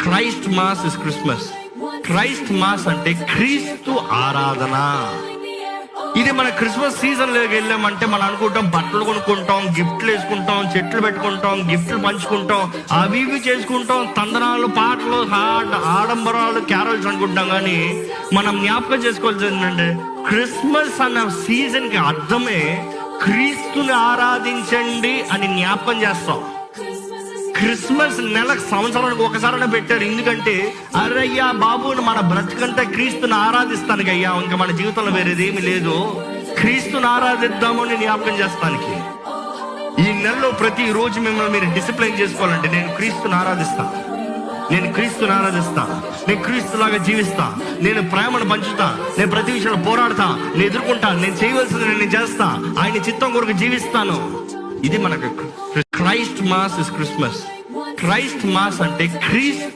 Christ mass is Christmas. Christ mass అంటే క్రీస్తు ఆరాధన. ఇది మన క్రిస్మస్ సీజన్లోకి వెళ్ళామంటే మనం అనుకుంటాం బట్టలు కొనుక్కుంటాం, గిఫ్ట్లు వేసుకుంటాం, చెట్లు పెట్టుకుంటాం, గిఫ్ట్లు పంచుకుంటాం, అవి ఇవి చేసుకుంటాం, తందనాలు, పాటలు, ఆడంబరాలు, క్యారల్స్ అనుకుంటాం. కానీ మనం జ్ఞాపకం చేసుకోవాల్సింది ఏంటంటే క్రిస్మస్ అన్న సీజన్కి అర్థమే క్రీస్తుని ఆరాధించండి అని జ్ఞాపకం చేస్తాం. క్రిస్మస్ నెలకు సంవత్సరానికి ఒకసారైనా పెట్టారు. ఎందుకంటే అరయ్యా బాబు మన బ్రతుకంతా క్రీస్తుని ఆరాధిస్తానికి అయ్యా, ఇంకా మన జీవితంలో వేరేది ఏమి లేదు, క్రీస్తుని ఆరాధిద్దాము అని జ్ఞాపకం చేస్తానికి. ఈ నెలలో ప్రతి రోజు మిమ్మల్ని మీరు డిసిప్లైన్ చేసుకోవాలంటే నేను క్రీస్తుని ఆరాధిస్తా, నేను క్రీస్తుని ఆరాధిస్తా, నేను క్రీస్తులాగా జీవిస్తా, నేను ప్రేమను పంచుతా, నేను ప్రతి విషయంలో పోరాడతా, నేను ఎదుర్కొంటా, నేను చేయవలసింది నేను చేస్తా, ఆయన చిత్తం కొరకు జీవిస్తాను. ఇది మనకు Christ mass is Christmas. Christ mass అంటే క్రీస్తు